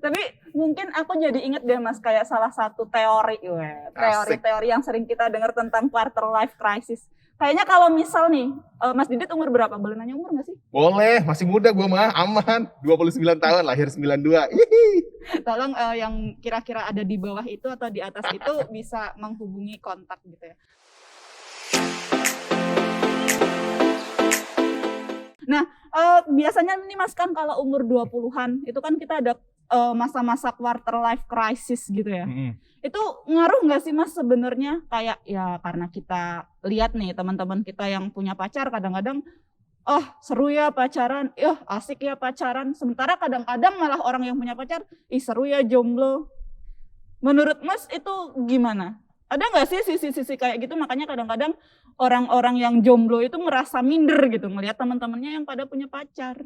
Tapi mungkin aku jadi inget deh Mas, kayak salah satu teori, teori-teori yang sering kita dengar tentang quarter life crisis. Kayaknya kalau misal nih, Mas Didit umur berapa? Boleh nanya umur gak sih? Boleh, masih muda gue mah, aman. 29 tahun, lahir 92. Tolong yang kira-kira ada di bawah itu atau di atas itu bisa menghubungi kontak gitu ya. Nah, biasanya nih Mas kan kalau umur 20-an itu kan kita ada masa-masa quarter life crisis gitu ya. Itu ngaruh nggak sih Mas sebenarnya? Kayak ya karena kita lihat nih teman-teman kita yang punya pacar kadang-kadang seru ya pacaran, asik ya pacaran. Sementara kadang-kadang malah orang yang punya pacar, seru ya jomblo. Menurut Mas itu gimana? Ada nggak sih sisi-sisi kayak gitu? Makanya kadang-kadang orang-orang yang jomblo itu merasa minder gitu ngelihat teman-temannya yang pada punya pacar.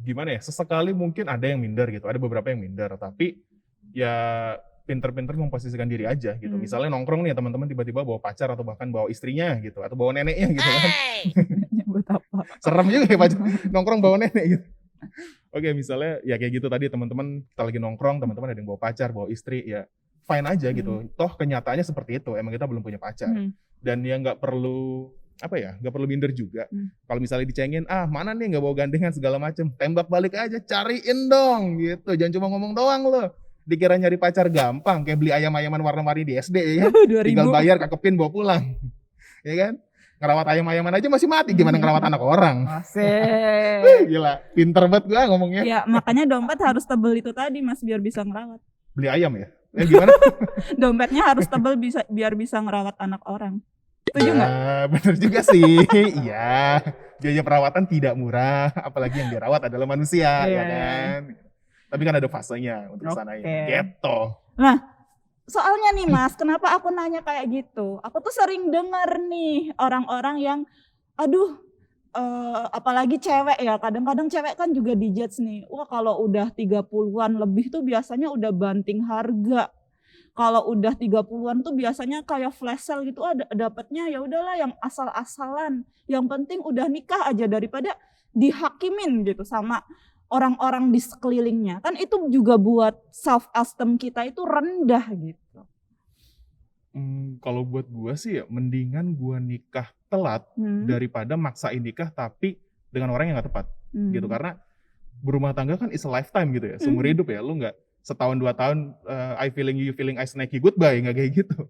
Gimana ya? Sesekali mungkin ada yang minder gitu, ada beberapa yang minder, tapi ya pinter-pinter memposisikan diri aja gitu. Misalnya nongkrong nih teman-teman tiba-tiba bawa pacar atau bahkan bawa istrinya gitu, atau bawa neneknya gitu kan. Buat apa? Serem juga ya pacar nongkrong bawa nenek gitu. Oke, misalnya ya kayak gitu tadi teman-teman kita lagi nongkrong, teman-teman ada yang bawa pacar, bawa istri, ya fine aja gitu. Toh kenyataannya seperti itu, emang kita belum punya pacar. Dan ya nggak perlu nggak perlu minder juga. Kalau misalnya dicengin, mana nih nggak bawa gandengan segala macem, tembak balik aja, cariin dong gitu. Jangan cuma ngomong doang loh. Dikira nyari pacar gampang, kayak beli ayam-ayaman warna-warni di SD ya kan. Tinggal bayar, kakepin, bawa pulang. Ya kan? Ngerawat ayam-ayaman aja masih mati, gimana ngerawat anak orang? Asik. Gila, pinter banget gue ngomongnya. Ya makanya dompet harus tebel itu tadi Mas, biar bisa ngerawat. Beli ayam ya? Gimana? Dompetnya harus tebel biar bisa ngerawat anak orang. Setuju nggak? Bener juga sih. Iya, biaya perawatan tidak murah, apalagi yang dirawat adalah manusia, ya kan? Tapi kan ada fasenya untuk sana ya. Gitu. Nah, soalnya nih Mas, kenapa aku nanya kayak gitu? Aku tuh sering dengar nih orang-orang yang, apalagi cewek ya, kadang-kadang cewek kan juga dijudge nih. Wah kalau udah 30-an lebih tuh biasanya udah banting harga. Kalau udah 30-an tuh biasanya kayak flash sale gitu, dapatnya ya udahlah yang asal-asalan. Yang penting udah nikah aja daripada dihakimin gitu sama orang-orang di sekelilingnya. Kan itu juga buat self esteem kita itu rendah gitu. Kalau buat gua sih ya mendingan gua nikah telat daripada maksain nikah tapi dengan orang yang gak tepat gitu. Karena berumah tangga kan is a lifetime gitu ya, seumur hidup ya. Lu gak setahun 2 tahun I feeling you feeling I snaky goodbye, nggak kayak gitu.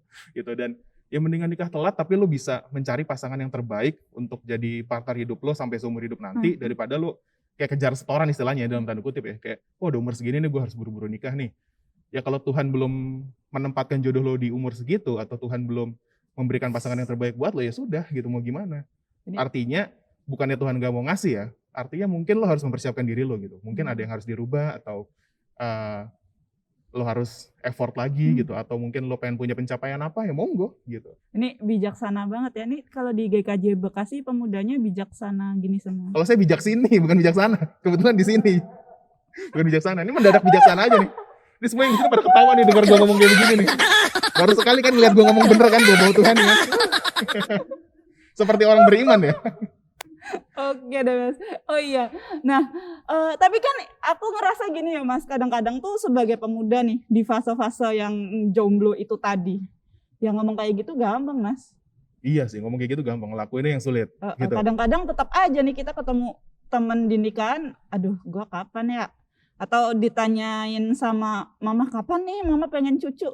Dan ya mendingan nikah telat tapi lu bisa mencari pasangan yang terbaik untuk jadi partner hidup lo sampai seumur hidup nanti daripada lu kayak kejar setoran istilahnya dalam tanda kutip ya, kayak udah umur segini nih gue harus buru-buru nikah nih. Ya kalau Tuhan belum menempatkan jodoh lo di umur segitu atau Tuhan belum memberikan pasangan yang terbaik buat lo, ya sudah gitu, mau gimana. Artinya bukannya Tuhan gak mau ngasih ya, artinya mungkin lo harus mempersiapkan diri lo gitu. Mungkin ada yang harus dirubah atau lo harus effort lagi gitu, atau mungkin lo pengen punya pencapaian apa ya monggo gitu. Ini bijaksana banget ya, ini kalau di GKJ Bekasi pemudanya bijaksana gini semua. Kalau saya bijak sini bukan bijaksana, kebetulan di sini bukan bijaksana, ini mendadak bijaksana aja nih. Ini semua yang pada ketawa nih dengar gue ngomong kayak begini nih. Baru sekali kan lihat gue ngomong bener kan, gue bawa Tuhan ya. Seperti orang beriman ya. Oke deh Mas. Oh iya. Nah, tapi kan aku ngerasa gini ya Mas, kadang-kadang tuh sebagai pemuda nih di fase-fase yang jomblo itu tadi, yang ngomong kayak gitu gampang Mas. Iya sih, ngomong kayak gitu gampang, ngelakuinnya yang sulit. Gitu. Kadang-kadang tetap aja nih kita ketemu temen di nikahan, aduh gua kapan ya? Atau ditanyain sama mama, kapan nih mama pengen cucu?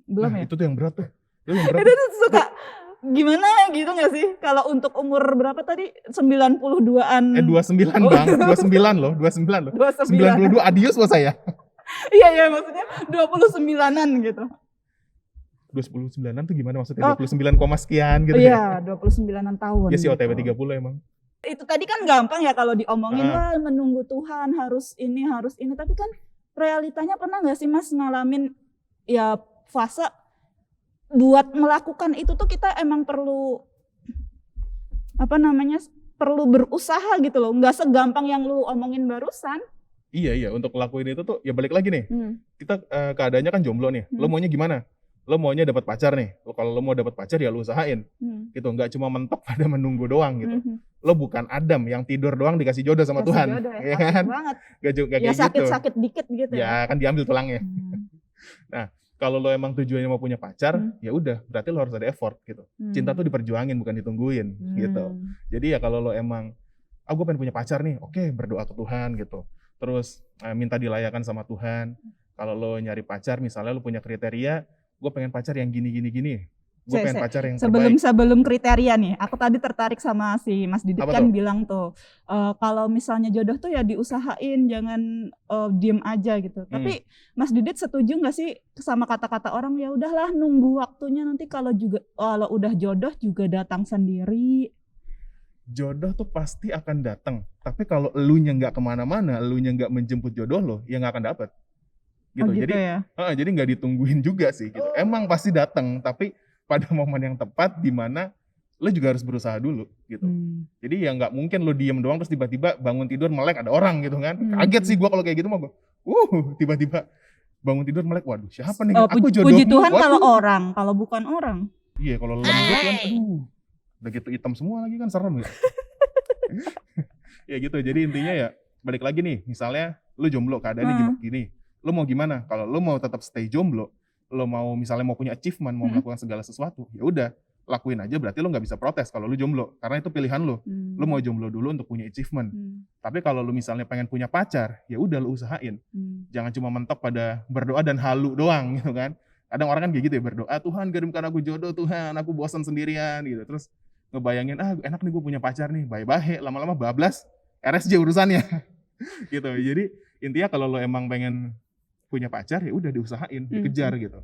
Belum ya? Itu tuh yang berat tuh. Itu tuh suka gimana gitu gak sih? Kalau untuk umur berapa tadi? 92-an. 29 bang, 29 loh. 92 adios buat saya. Iya maksudnya 29-an gitu. 29-an tuh gimana maksudnya? 29, sekian gitu ya? Iya, 29-an tahun. Ya sih OTW 30 emang. Itu tadi kan gampang ya kalau diomongin, wah menunggu Tuhan harus ini. Tapi kan realitanya pernah gak sih Mas ngalamin ya fase buat melakukan itu tuh kita emang perlu perlu berusaha gitu loh, nggak segampang yang lu omongin barusan. Iya, untuk ngelakuin itu tuh ya balik lagi nih. Kita keadaannya kan jomblo nih. Lo maunya gimana? lo maunya dapat pacar nih. Kalau lo mau dapat pacar ya lo usahain. Gitu, nggak cuma mentok pada menunggu doang gitu. Lo bukan Adam yang tidur doang dikasih jodoh sama Tuhan. Jodoh, ya kan? Banget. Gak ya kayak sakit-sakit dikit gitu ya. Kan diambil tulangnya. Nah, kalau lo emang tujuannya mau punya pacar, ya udah, berarti lo harus ada effort gitu. Cinta tuh diperjuangin bukan ditungguin gitu. Jadi ya kalau lo emang gue pengen punya pacar nih, oke, berdoa ke Tuhan gitu. Terus minta dilayakan sama Tuhan. Kalau lo nyari pacar, misalnya lo punya kriteria, gue pengen pacar yang gini. Gue pengen pacar yang terbaik. Sebelum kriteria nih, aku tadi tertarik sama si Mas Didit kan bilang tuh, kalau misalnya jodoh tuh ya diusahain, jangan diem aja gitu. Tapi Mas Didit setuju nggak sih sama kata-kata orang, ya udahlah nunggu waktunya, nanti kalau udah jodoh juga datang sendiri. Jodoh tuh pasti akan datang, tapi kalau elunya nggak kemana-mana, elunya nggak menjemput jodoh lo, ya nggak akan dapat. Gitu. Jadi nggak ditungguin juga sih. Gitu. Emang pasti datang, tapi pada momen yang tepat di mana lo juga harus berusaha dulu. Gitu. Jadi ya nggak mungkin lo diem doang terus tiba-tiba bangun tidur melek ada orang gitu kan. Kaget sih gue kalau kayak gitu mah gue. Tiba-tiba bangun tidur melek, waduh siapa nih? Aku jodohmu. Puji Tuhan kalau orang, kalau bukan orang. Iya kalau lembut kan, udah gitu hitam semua lagi kan serem ya. Ya gitu, jadi intinya ya balik lagi nih, misalnya lu jomblo keadaannya gini, lu mau gimana? Kalau lu mau tetap stay jomblo, lu mau misalnya mau punya achievement, mau melakukan segala sesuatu, ya udah lakuin aja, berarti lu nggak bisa protes kalau lu jomblo, karena itu pilihan lu. Lu mau jomblo dulu untuk punya achievement. Tapi kalau lu misalnya pengen punya pacar, ya udah lu usahain. Jangan cuma mentok pada berdoa dan halu doang gitu kan. Kadang orang kan kayak gitu ya, berdoa, Tuhan kirimkan aku jodoh, Tuhan aku bosan sendirian gitu. Terus ngebayangin, enak nih gue punya pacar nih, baik-baik, lama-lama bablas, RSJ urusannya. Gitu. Jadi intinya kalau lo emang pengen punya pacar, ya udah diusahain, dikejar gitu.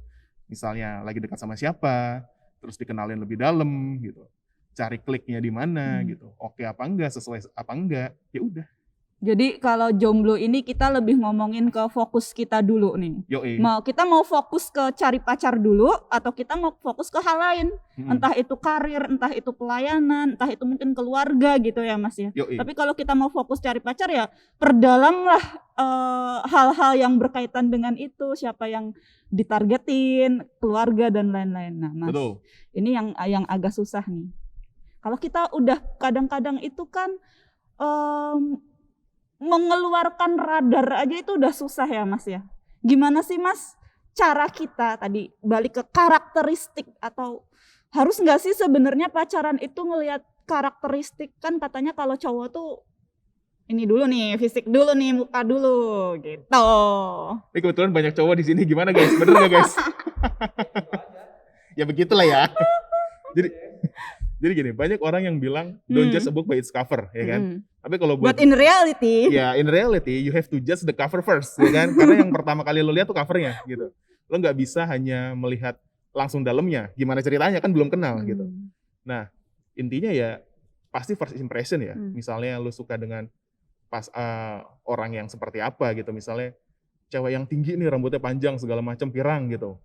Misalnya lagi dekat sama siapa, terus dikenalin lebih dalam gitu. Cari kliknya di mana gitu. Oke apa enggak, sesuai apa enggak, ya udah. Jadi kalau jomblo ini kita lebih ngomongin ke fokus kita dulu nih. Kita mau fokus ke cari pacar dulu atau kita mau fokus ke hal lain. Entah itu karir, entah itu pelayanan, entah itu mungkin keluarga gitu ya Mas ya. Tapi kalau kita mau fokus cari pacar ya perdalamlah hal-hal yang berkaitan dengan itu, siapa yang ditargetin, keluarga dan lain-lain. Nah Mas, ini yang agak susah nih. Kalau kita udah kadang-kadang itu kan mengeluarkan radar aja itu udah susah ya Mas ya. Gimana sih Mas cara kita tadi balik ke karakteristik, atau harus nggak sih sebenarnya pacaran itu ngelihat karakteristik? Kan katanya kalau cowok tuh ini dulu nih, fisik dulu nih, muka dulu gitu. Ini kebetulan banyak cowok di sini, gimana guys? Bener nggak guys? Ya begitulah ya. Jadi gini, banyak orang yang bilang don't judge a book by its cover, ya kan? Tapi kalau But in reality, in reality you have to judge the cover first, ya kan? Karena yang pertama kali lo lihat tuh covernya, gitu. Lo nggak bisa hanya melihat langsung dalamnya, gimana ceritanya kan belum kenal, gitu. Nah, intinya ya pasti first impression ya. Misalnya lo suka dengan orang yang seperti apa, gitu. Misalnya cewek yang tinggi nih, rambutnya panjang segala macam, pirang, gitu.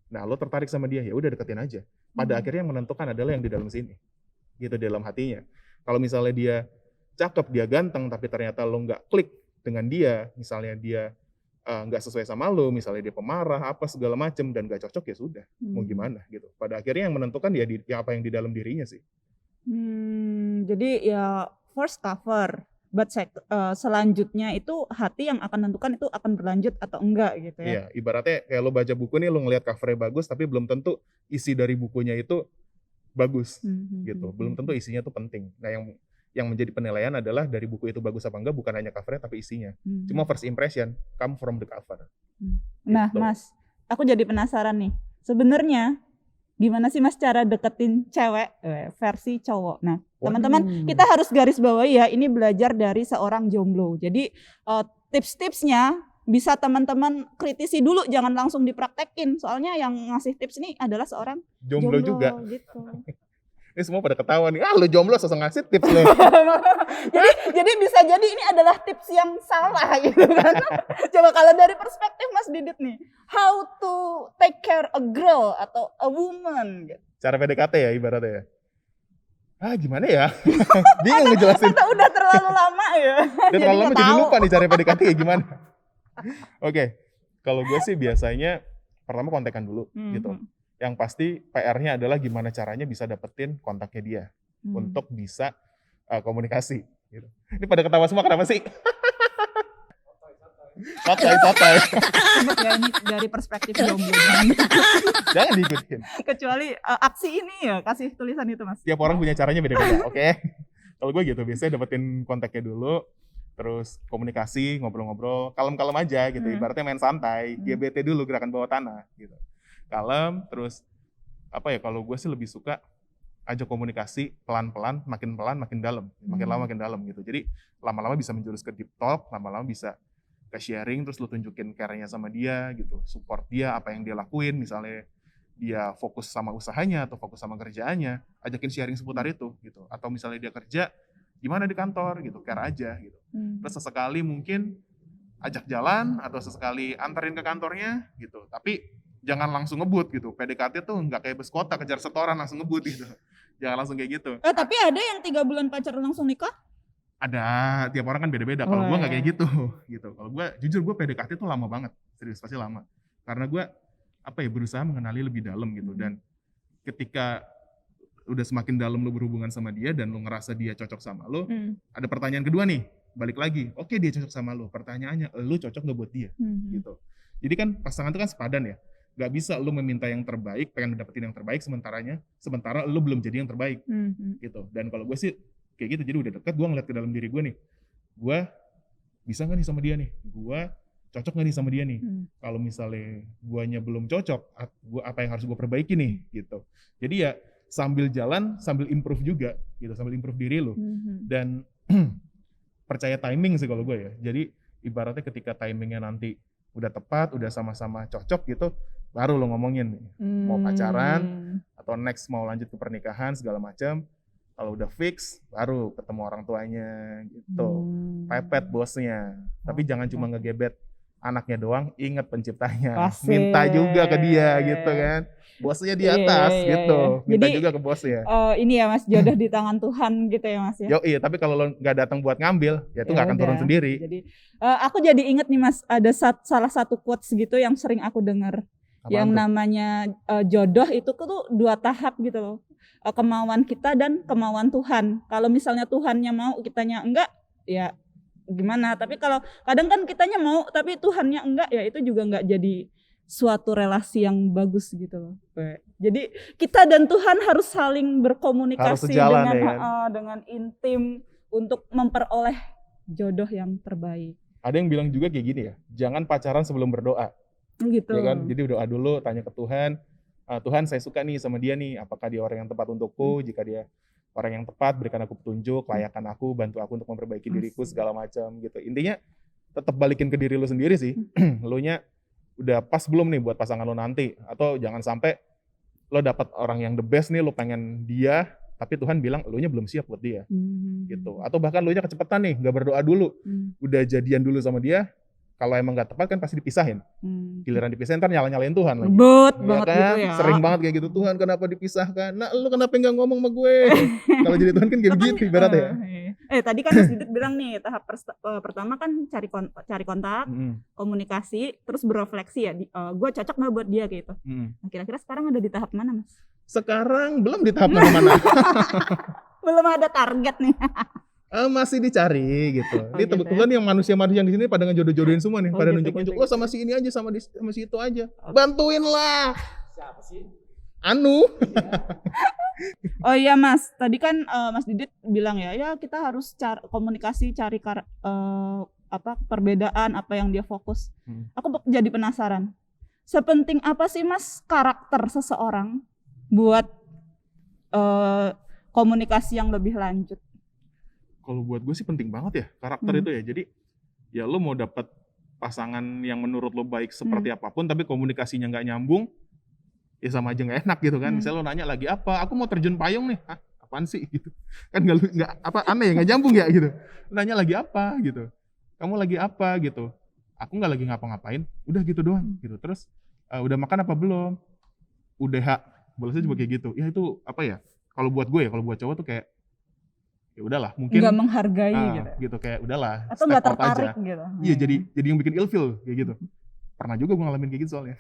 Nah, lo tertarik sama dia, ya udah deketin aja. Pada akhirnya yang menentukan adalah yang di dalam sini, gitu, di dalam hatinya. Kalau misalnya dia cakep, dia ganteng, tapi ternyata lo nggak klik dengan dia, misalnya dia nggak sesuai sama lo, misalnya dia pemarah, apa segala macem dan nggak cocok, ya sudah, mau gimana gitu. Pada akhirnya yang menentukan ya apa yang di dalam dirinya sih. Jadi ya first cover, but selanjutnya itu hati yang akan menentukan itu akan berlanjut atau enggak gitu ya. Iya, ibaratnya kayak lo baca buku nih, lo ngelihat covernya bagus, tapi belum tentu isi dari bukunya itu bagus, gitu. Belum tentu isinya tuh penting. Nah, yang menjadi penilaian adalah dari buku itu bagus apa enggak, bukan hanya covernya tapi isinya. Cuma first impression come from the cover. Nah, gitu. Mas, aku jadi penasaran nih. Sebenarnya gimana sih Mas cara deketin cewek versi cowok? Nah, teman-teman, kita harus garis bawahi ya, ini belajar dari seorang jomblo. Jadi tips-tipsnya bisa teman-teman kritisi dulu, jangan langsung dipraktekin. Soalnya yang ngasih tips ini adalah seorang jomblo juga. Gitu. Ini semua pada ketawa nih, lu jomblo sosok ngasih tips lo. jadi bisa jadi ini adalah tips yang salah gitu kan. Coba kalau dari perspektif Mas Didit nih, how to take care a girl atau a woman gitu. Cara PDKT ya ibaratnya ya. Gimana ya? Bingung ngejelasin. Atau udah terlalu lama ya. Udah terlalu lama jadi lupa nih cara PDKT kayak gimana. Oke, kalau gue sih biasanya pertama kontekan dulu gitu. Yang pasti PR-nya adalah gimana caranya bisa dapetin kontaknya dia untuk bisa komunikasi. Gitu. Ini pada ketawa semua kenapa sih? Sotoy. Ingat ya ini dari perspektif jomblo. Jangan diikutin. Kecuali aksi ini ya kasih tulisan itu Mas. Tiap orang punya caranya beda-beda, oke? Kalau gue gitu, biasanya dapetin kontaknya dulu, terus komunikasi, ngobrol-ngobrol, kalem-kalem aja gitu, ibaratnya main santai, GBT dulu, gerakan bawah tanah gitu. Kalem, terus apa ya, kalau gue sih lebih suka ajak komunikasi pelan-pelan, makin dalam, makin lama makin dalam gitu. Jadi lama-lama bisa menjurus ke deep talk, lama-lama bisa ke sharing, terus lu tunjukin care-nya sama dia gitu, support dia apa yang dia lakuin, misalnya dia fokus sama usahanya atau fokus sama kerjaannya, ajakin sharing seputar itu gitu. Atau misalnya dia kerja gimana di kantor gitu, care aja gitu. Terus sesekali mungkin ajak jalan atau sesekali anterin ke kantornya gitu. Tapi jangan langsung ngebut gitu. PDKT tuh nggak kayak bus kota kejar setoran langsung ngebut gitu. Jangan langsung kayak gitu. Tapi ada yang 3 bulan pacaran langsung nikah? Ada, tiap orang kan beda-beda. Kalau gue nggak kayak gitu. Kalau gue jujur gue PDKT tuh lama banget, serius pasti lama. Karena gue berusaha mengenali lebih dalam gitu. Dan ketika udah semakin dalam lo berhubungan sama dia dan lo ngerasa dia cocok sama lo, ada pertanyaan kedua nih, balik lagi. Oke, dia cocok sama lo. Pertanyaannya, lo cocok nggak buat dia? Gitu. Jadi kan pasangan itu kan sepadan ya. Gak bisa lo meminta yang terbaik, pengen dapetin yang terbaik sementara lo belum jadi yang terbaik. Gitu. Dan kalau gue sih kayak gitu, jadi udah deket, gue ngeliat ke dalam diri gue nih, gue bisa gak nih sama dia nih, gue cocok gak nih sama dia nih, kalau misalnya guanya belum cocok, apa yang harus gue perbaiki nih, gitu. Jadi ya sambil jalan, sambil improve juga, gitu, sambil improve diri lo, dan percaya timing sih kalau gue ya, jadi ibaratnya ketika timingnya nanti udah tepat, udah sama-sama cocok gitu, baru lo ngomongin nih, mau pacaran, atau next mau lanjut ke pernikahan, segala macam. Kalau udah fix, baru ketemu orang tuanya gitu. Pepet bosnya. Tapi jangan cuma ngegebet anaknya doang, ingat penciptanya. Asik. Minta juga ke dia gitu kan. Bosnya di atas gitu. Minta jadi, juga ke bosnya. Ini ya Mas, jodoh di tangan Tuhan gitu ya Mas ya. Iya, tapi kalau lo gak datang buat ngambil, ya itu gak akan turun sendiri. Jadi aku jadi inget nih Mas, ada salah satu quotes gitu yang sering aku dengar. Yang namanya jodoh itu tuh 2 tahap gitu loh. Kemauan kita dan kemauan Tuhan. Kalau misalnya Tuhannya mau, kitanya enggak, ya gimana. Tapi kalau kadang kan kitanya mau, tapi Tuhannya enggak, ya itu juga enggak jadi suatu relasi yang bagus gitu loh. Jadi kita dan Tuhan harus saling berkomunikasi dengan intim untuk memperoleh jodoh yang terbaik. Ada yang bilang juga kayak gini ya, jangan pacaran sebelum berdoa. Gitu. Ya kan? Jadi doa dulu, tanya ke Tuhan. Tuhan saya suka nih sama dia nih, apakah dia orang yang tepat untukku, jika dia orang yang tepat berikan aku petunjuk, layakkan aku, bantu aku untuk memperbaiki diriku segala macam gitu. Intinya tetap balikin ke diri lu sendiri sih, lu nya udah pas belum nih buat pasangan lu nanti, atau jangan sampai lo dapat orang yang the best nih, lo pengen dia, tapi Tuhan bilang lu nya belum siap buat dia gitu. Atau bahkan lu nya kecepatan nih, gak berdoa dulu, udah jadian dulu sama dia. Kalau emang gak tepat kan pasti dipisahin. Giliran dipisahin ntar nyala-nyalain Tuhan lagi. Banget kan? gitu ya. Sering banget kayak gitu. Tuhan kenapa dipisahkan? Nah lu kenapa gak ngomong sama gue? Kalau jadi Tuhan kan kayak begitu ibaratnya ya. Tadi kan Mas Didit bilang nih tahap pertama kan cari kontak, komunikasi, terus berefleksi ya. Gue cocok gak buat dia gitu. Nah, kira-kira sekarang ada di tahap mana Mas? Sekarang belum di tahap mana-mana. Belum ada target nih. Masih dicari gitu. Ini kebetulan yang manusia-manusia yang di sini pada ngejodoh-jodohin semua nih, pada nunjuk-nunjuk. Lo sama si ini aja, sama si itu aja. Bantuin lah. Siapa sih? Anu. Oh iya Mas, tadi kan Mas Didit bilang ya kita harus komunikasi, cari perbedaan, apa yang dia fokus. Aku jadi penasaran. Sepenting apa sih Mas karakter seseorang buat komunikasi yang lebih lanjut? Kalau buat gue sih penting banget ya karakter itu ya. Jadi ya lo mau dapet pasangan yang menurut lo baik seperti apapun, tapi komunikasinya nggak nyambung, ya sama aja nggak enak gitu kan. Misalnya lo nanya lagi apa, aku mau terjun payung nih, apaan sih gitu. Kan nggak aneh ya, nggak nyambung ya gitu. Nanya lagi apa gitu, kamu lagi apa gitu. Aku nggak lagi ngapa-ngapain, udah gitu doang gitu. Terus udah makan apa belum? Udah, balasnya juga kayak gitu. Ya itu apa ya? Kalau buat gue ya, kalau buat cowok tuh kayak ya udahlah, mungkin nggak menghargai gitu kayak udahlah, atau nggak tertarik aja. Gitu. Iya, jadi yang bikin ilfil kayak gitu. Pernah juga gue ngalamin kayak gitu soalnya.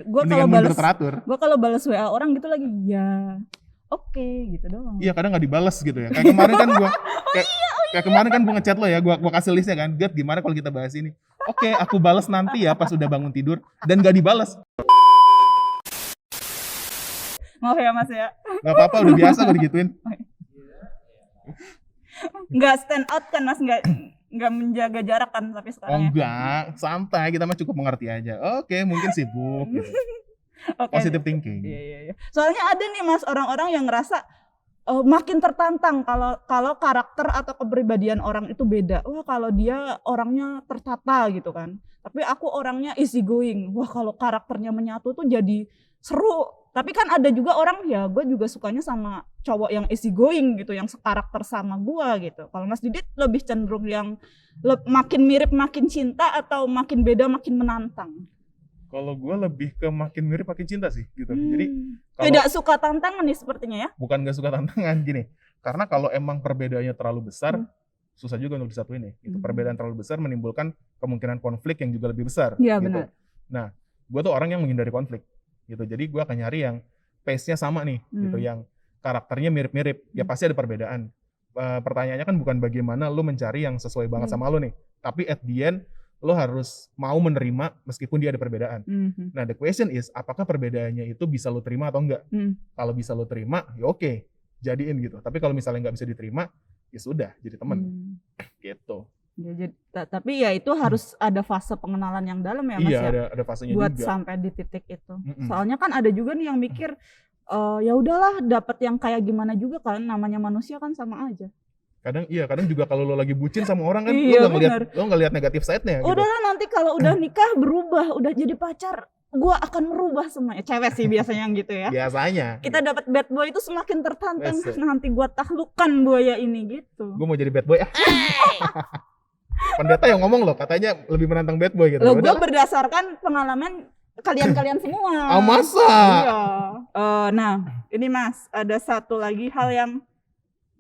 Gue kalau balas WA orang gitu lagi, ya oke, gitu doang. Iya, kadang nggak dibales gitu ya. Kayak kemarin kan gue, kayak kemarin kan gue ngechat lo ya, gue kasih listnya kan, Gat gimana kalau kita bahas ini? Oke, aku balas nanti ya pas udah bangun tidur, dan nggak dibales. Maaf ya Mas ya. Nggak apa-apa, udah biasa gue digituin. Nggak stand out kan Mas, nggak menjaga jarak kan tapi sekarang. Enggak, santai, kita mah cukup mengerti aja. Oke, mungkin sibuk gitu. Positive thinking. Iya. Soalnya ada nih Mas orang-orang yang ngerasa makin tertantang kalau karakter atau kepribadian orang itu beda. Wah, kalau dia orangnya tertata gitu kan. Tapi aku orangnya easy going. Wah, kalau karakternya menyatu tuh jadi seru. Tapi kan ada juga orang, ya gue juga sukanya sama cowok yang easy going gitu, yang sekarakter sama gue gitu. Kalau Mas Didit lebih cenderung yang makin mirip makin cinta atau makin beda makin menantang? Kalau gue lebih ke makin mirip makin cinta sih gitu. Jadi tidak suka tantangan nih sepertinya ya? Bukan gak suka tantangan gini. Karena kalau emang perbedaannya terlalu besar, susah juga untuk disatuin nih. Itu perbedaan terlalu besar menimbulkan kemungkinan konflik yang juga lebih besar. Iya gitu. benar. Nah, gue tuh orang yang menghindari konflik gitu. Jadi gue akan nyari yang pace-nya sama nih gitu, yang karakternya mirip-mirip. Ya pasti ada perbedaan. Pertanyaannya kan bukan bagaimana lo mencari yang sesuai banget sama lo nih. Tapi at the end lo harus mau menerima meskipun dia ada perbedaan. Nah, the question is, apakah perbedaannya itu bisa lo terima atau enggak? Kalau bisa lo terima, ya oke, jadiin gitu. Tapi kalau misalnya nggak bisa diterima, ya sudah, jadi teman. Gitu. Ya, tapi ya itu harus ada fase pengenalan yang dalam ya Mas. Iya, ya? ada fasenya buat juga. Sampai di titik itu. Soalnya kan ada juga nih yang mikir, ya udahlah dapat yang kayak gimana juga kan, namanya manusia kan sama aja. Kadang juga kalau lo lagi bucin sama orang kan, iya, lo nggak lihat negatif side-nya. Udahlah gitu. Nanti kalau udah nikah berubah, udah jadi pacar, gue akan merubah semuanya. Cewek sih biasanya yang gitu ya. Biasanya. Kita dapat bad boy itu semakin tertantang. Nanti gue taklukkan buaya ini gitu. Gue mau jadi bad boy. Pendeta yang ngomong loh, katanya lebih menantang bad boy gitu. Loh, gue berdasarkan pengalaman kalian semua. Masa? Iya. Nah, ini Mas, ada satu lagi hal yang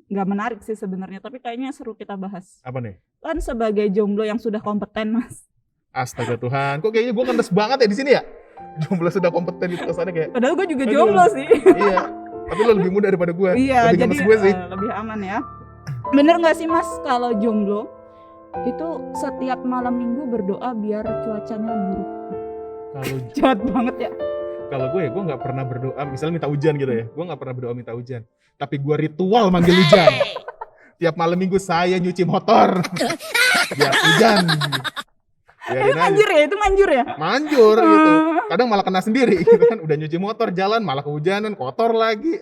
nggak menarik sih sebenarnya, tapi kayaknya seru kita bahas. Apa nih? Kan sebagai jomblo yang sudah kompeten Mas. Astaga Tuhan, kok kayaknya gue kandas banget ya di sini ya? Jomblo sudah kompeten itu kesannya kayak. Padahal gue juga jomblo sih. Iya, tapi lo lebih muda daripada gue. Iya, lebih jadi gue sih. Lebih aman ya. Bener nggak sih Mas kalau jomblo itu setiap malam minggu berdoa biar cuacanya buruk? Kalau jahat banget ya. Kalau gue nggak pernah berdoa, misalnya minta hujan gitu ya. Gue nggak pernah berdoa minta hujan. Tapi gue ritual manggil hujan. Tiap malam minggu saya nyuci motor. Biar hujan. Itu manjur ya? Manjur gitu. Kadang malah kena sendiri gitu kan. Udah nyuci motor jalan malah kehujanan, kotor lagi.